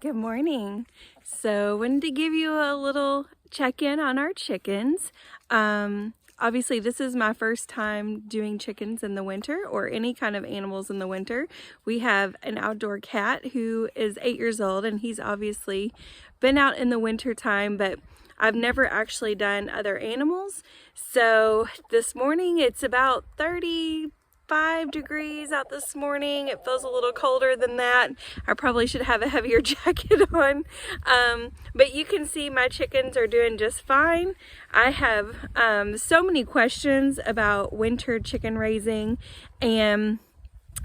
Good morning. So wanted to give you a little check-in on our chickens. Obviously this is my first time doing chickens in the winter or any kind of animals in the winter. We have an outdoor cat who is 8 years old, and he's obviously been out in the winter time, but I've never actually done other animals. So this morning it's about 35 degrees out this morning. It feels a little colder than that. I probably should have a heavier jacket on. But you can see my chickens are doing just fine. I have so many questions about winter chicken raising, and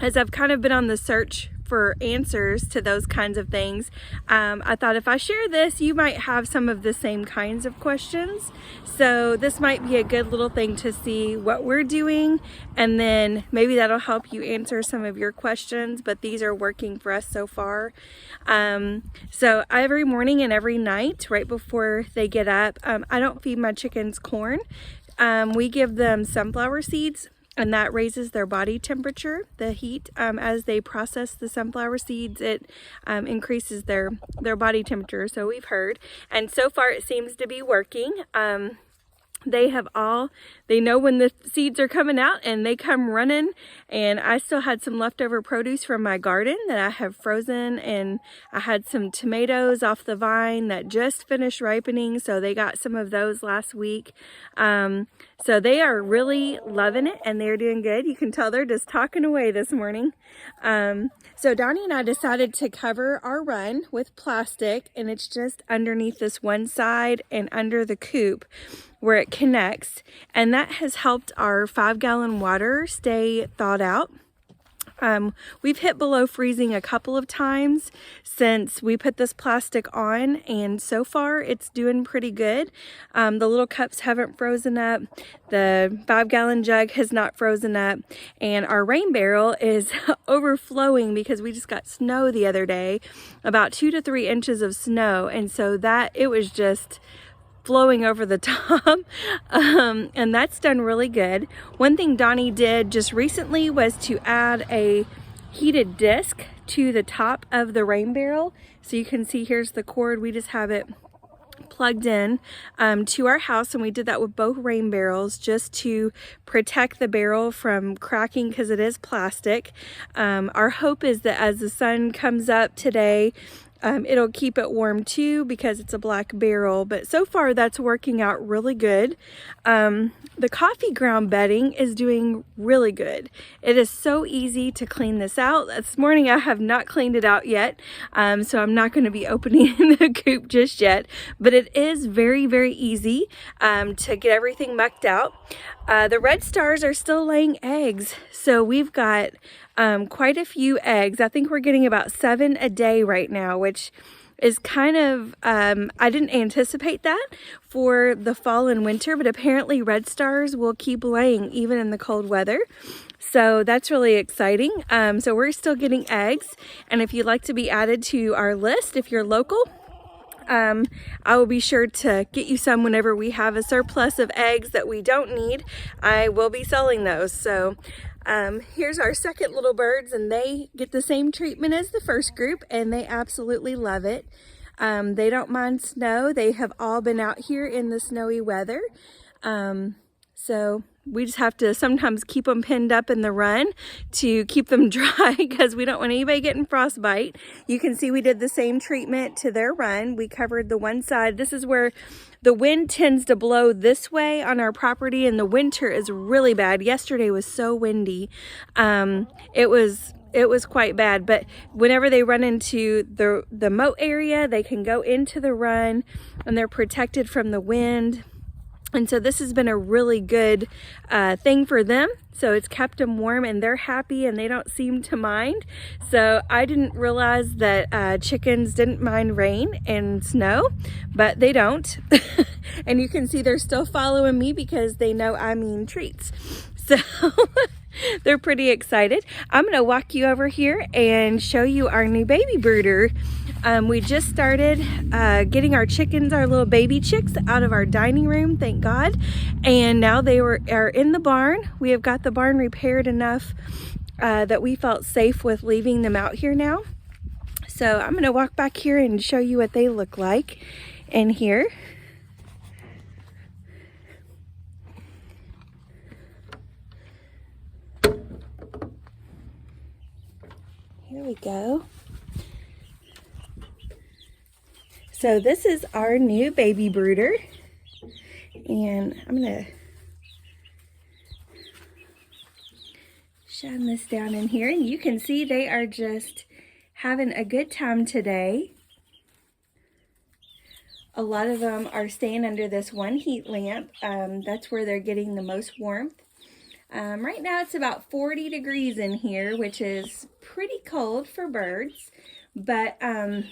as I've kind of been on the search for answers to those kinds of things, I thought if I share this, you might have some of the same kinds of questions. So this might be a good little thing to see what we're doing, and then maybe that'll help you answer some of your questions, but these are working for us so far. So every morning and every night, right before they get up, I don't feed my chickens corn. We give them sunflower seeds, and that raises their body temperature. The heat, as they process the sunflower seeds, it increases their body temperature, so we've heard. And so far it seems to be working. They know when the seeds are coming out, and they come running. And I still had some leftover produce from my garden that I have frozen, and I had some tomatoes off the vine that just finished ripening, so they got some of those last week. So they are really loving it, and they're doing good. You can tell they're just talking away this morning. So Donnie and I decided to cover our run with plastic, and it's just underneath this one side and under the coop where it connects, and that has helped our 5-gallon water stay thawed out. We've hit below freezing a couple of times since we put this plastic on, and so far it's doing pretty good. The little cups haven't frozen up, the 5-gallon jug has not frozen up, and our rain barrel is overflowing because we just got snow the other day, about 2 to 3 inches of snow, and so that it was just flowing over the top. And that's done really good. One thing Donnie did just recently was to add a heated disc to the top of the rain barrel. So you can see here's the cord. We just have it plugged in to our house, and we did that with both rain barrels just to protect the barrel from cracking because it is plastic. Our hope is that as the sun comes up today, it'll keep it warm too because it's a black barrel, but so far that's working out really good. The coffee ground bedding is doing really good. It is so easy to clean this out. This morning I have not cleaned it out yet, so I'm not going to be opening the coop just yet, but it is very, very easy to get everything mucked out. The red stars are still laying eggs, so we've got quite a few eggs. I think we're getting about 7 a day right now, which is kind of, I didn't anticipate that for the fall and winter, but apparently red stars will keep laying even in the cold weather. So that's really exciting. So we're still getting eggs, and if you'd like to be added to our list, if you're local, I will be sure to get you some whenever we have a surplus of eggs that we don't need. I will be selling those. So here's our second little birds, and they get the same treatment as the first group, and they absolutely love it. They don't mind snow. They have all been out here in the snowy weather. So we just have to sometimes keep them pinned up in the run to keep them dry because we don't want anybody getting frostbite. You can see we did the same treatment to their run. We covered the one side. This is where the wind tends to blow this way on our property, and the winter is really bad. Yesterday was so windy. It was quite bad, but whenever they run into the moat area, they can go into the run and they're protected from the wind. And so this has been a really good thing for them. So it's kept them warm, and they're happy, and they don't seem to mind. So I didn't realize that chickens didn't mind rain and snow, but they don't. And you can see they're still following me because they know I mean treats. So they're pretty excited. I'm going to walk you over here and show you our new baby brooder. We just started getting our chickens, our little baby chicks, out of our dining room, thank God. And now they are in the barn. We have got the barn repaired enough that we felt safe with leaving them out here now. So I'm going to walk back here and show you what they look like in here. Here we go. So this is our new baby brooder, and I'm going to shine this down in here, and you can see they are just having a good time today. A lot of them are staying under this one heat lamp. That's where they're getting the most warmth. Right now it's about 40 degrees in here, which is pretty cold for birds, but the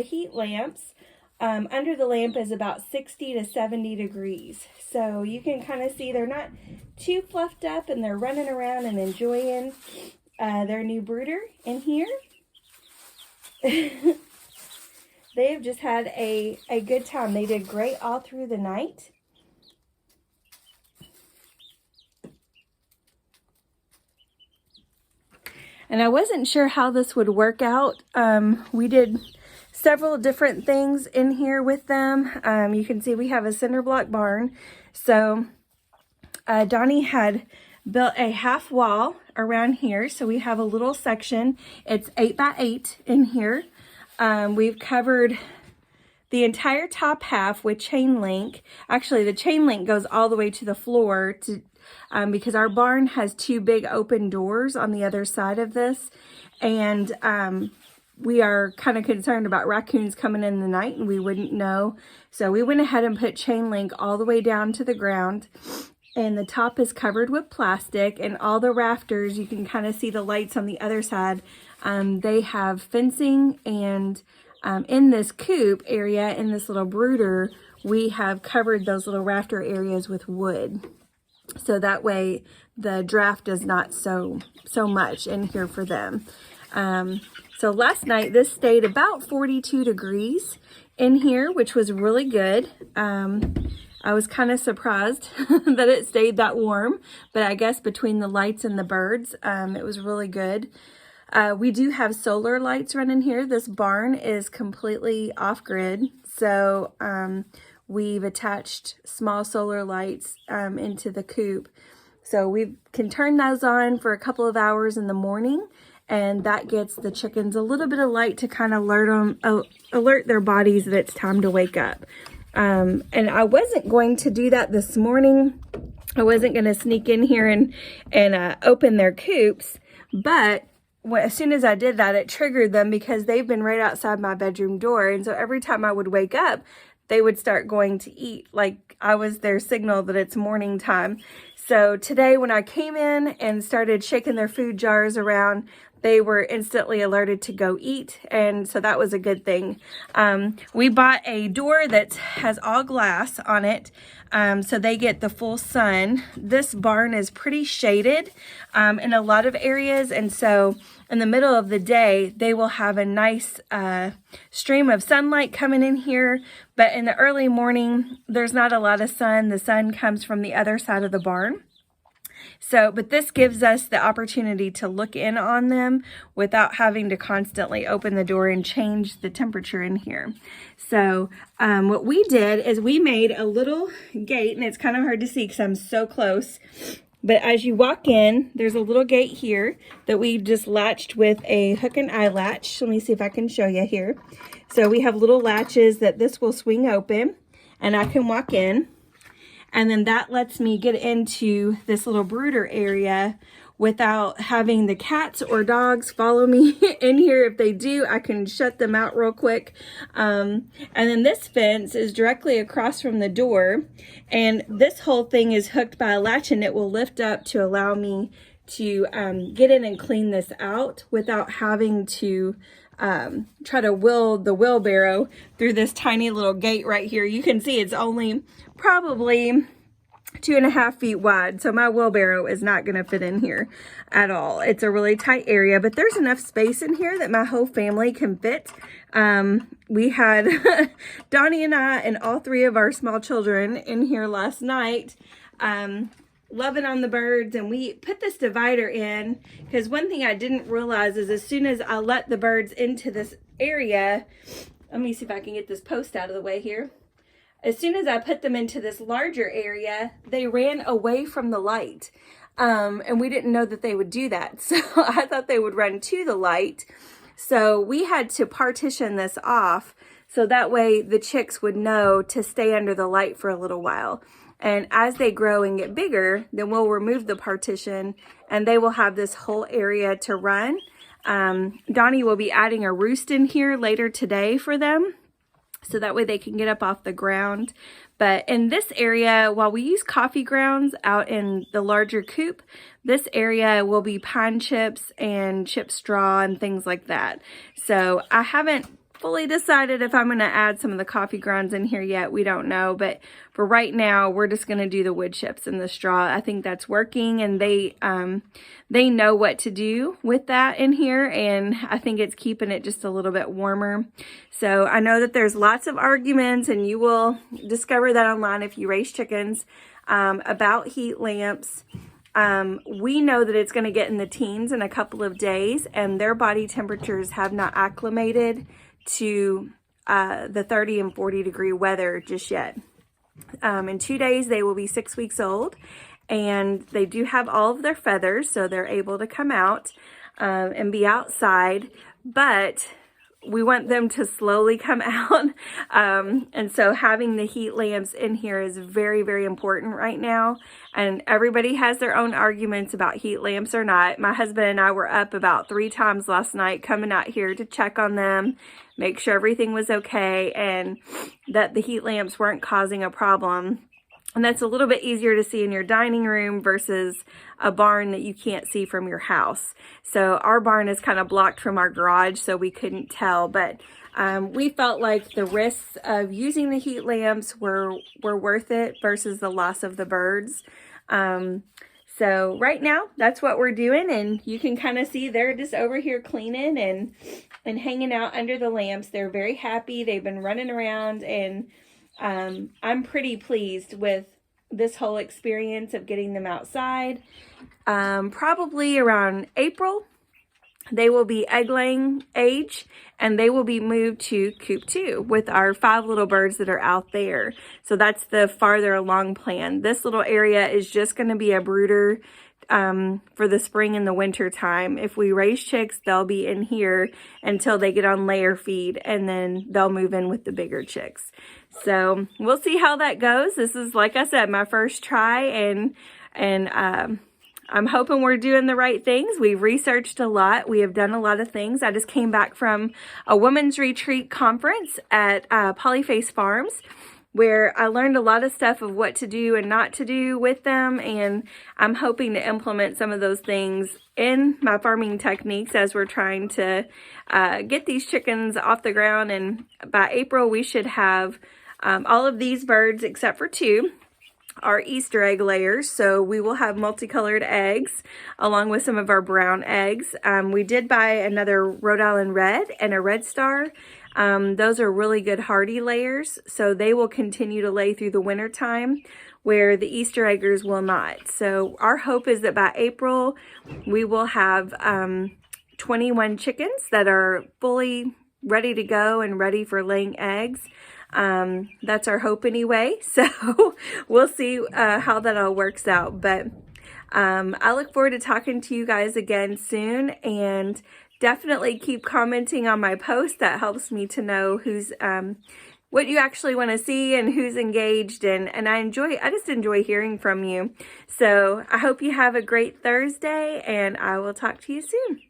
heat lamps, under the lamp is about 60 to 70 degrees. So you can kind of see they're not too fluffed up, and they're running around and enjoying their new brooder in here. They have just had a good time. They did great all through the night. And I wasn't sure how this would work out. We did several different things in here with them. You can see we have a cinder block barn. So Donnie had built a half wall around here. So we have a little section. It's 8 by 8 in here. We've covered the entire top half with chain link. Actually, the chain link goes all the way to the floor because our barn has two big open doors on the other side of this. And we are kind of concerned about raccoons coming in the night, and we wouldn't know. So we went ahead and put chain link all the way down to the ground. And the top is covered with plastic, and all the rafters, you can kind of see the lights on the other side. They have fencing, and in this coop area, in this little brooder, we have covered those little rafter areas with wood. So that way the draft is not so much in here for them. So last night this stayed about 42 degrees in here, which was really good. I was kind of surprised that it stayed that warm, but I guess between the lights and the birds, it was really good. We do have solar lights running here. This barn is completely off-grid, so we've attached small solar lights into the coop. So we can turn those on for a couple of hours in the morning, and that gets the chickens a little bit of light to kind of alert their bodies that it's time to wake up. And I wasn't going to do that this morning. I wasn't going to sneak in here and open their coops, but as soon as I did that, it triggered them because they've been right outside my bedroom door. And so every time I would wake up, they would start going to eat, like I was their signal that it's morning time. So today when I came in and started shaking their food jars around, they were instantly alerted to go eat, and so that was a good thing. We bought a door that has all glass on it, so they get the full sun. This barn is pretty shaded in a lot of areas, and so in the middle of the day, they will have a nice stream of sunlight coming in here, but in the early morning, there's not a lot of sun. The sun comes from the other side of the barn. So, but this gives us the opportunity to look in on them without having to constantly open the door and change the temperature in here. So, what we did is we made a little gate, and it's kind of hard to see because I'm so close. But as you walk in, there's a little gate here that we just latched with a hook and eye latch. Let me see if I can show you here. So we have little latches that this will swing open, and I can walk in. And then that lets me get into this little brooder area without having the cats or dogs follow me in here. If they do, I can shut them out real quick. And then this fence is directly across from the door. And this whole thing is hooked by a latch, and it will lift up to allow me to get in and clean this out without having to try to wheel the wheelbarrow through this tiny little gate right here. You can see it's only probably 2.5 feet wide, so my wheelbarrow is not going to fit in here at all. It's a really tight area, but there's enough space in here that my whole family can fit. We had Donnie and I and all 3 of our small children in here last night. loving on the birds, and we put this divider in because one thing I didn't realize is as soon as I let the birds into this area, let me see if I can get this post out of the way here. As soon as I put them into this larger area, they ran away from the light. And we didn't know that they would do that. So I thought they would run to the light. So we had to partition this off so that way the chicks would know to stay under the light for a little while. And as they grow and get bigger, then we'll remove the partition and they will have this whole area to run. Donnie will be adding a roost in here later today for them, so that way they can get up off the ground. But in this area, while we use coffee grounds out in the larger coop, this area will be pine chips and chip straw and things like that. So I haven't fully decided if I'm going to add some of the coffee grounds in here yet. We don't know, but for right now, we're just going to do the wood chips and the straw. I think that's working, and they know what to do with that in here, and I think it's keeping it just a little bit warmer. So I know that there's lots of arguments, and you will discover that online if you raise chickens, about heat lamps. We know that it's going to get in the teens in a couple of days, and their body temperatures have not acclimated to the 30 and 40 degree weather just yet. In 2 days, they will be 6 weeks old, and they do have all of their feathers, so they're able to come out and be outside, but we want them to slowly come out. And so having the heat lamps in here is very, very important right now. And everybody has their own arguments about heat lamps or not. My husband and I were up about 3 times last night coming out here to check on them, make sure everything was okay, and that the heat lamps weren't causing a problem. And that's a little bit easier to see in your dining room versus a barn that you can't see from your house. So our barn is kind of blocked from our garage, so we couldn't tell. But we felt like the risks of using the heat lamps were worth it versus the loss of the birds. So right now, that's what we're doing. And you can kind of see they're just over here cleaning and hanging out under the lamps. They're very happy. They've been running around, and I'm pretty pleased with this whole experience of getting them outside. Probably around April, they will be egg laying age, and they will be moved to coop 2 with our 5 little birds that are out there. So that's the farther along plan. This little area is just going to be a brooder for the spring and the winter time. If we raise chicks, they'll be in here until they get on layer feed, and then they'll move in with the bigger chicks. So we'll see how that goes. This is, like I said, my first try, and I'm hoping we're doing the right things. We've researched a lot. We have done a lot of things. I just came back from a women's retreat conference at Polyface Farms, where I learned a lot of stuff of what to do and not to do with them, and I'm hoping to implement some of those things in my farming techniques as we're trying to get these chickens off the ground. And by April, we should have all of these birds, except for 2, are Easter egg layers. So we will have multicolored eggs along with some of our brown eggs. We did buy another Rhode Island Red and a Red Star. Those are really good hardy layers, so they will continue to lay through the winter time, where the Easter eggers will not. So our hope is that by April, we will have 21 chickens that are fully ready to go and ready for laying eggs. That's our hope anyway. So we'll see how that all works out. But I look forward to talking to you guys again soon, and definitely keep commenting on my post. That helps me to know who's what you actually want to see and who's engaged, and I just enjoy hearing from you. So I hope you have a great Thursday, and I will talk to you soon.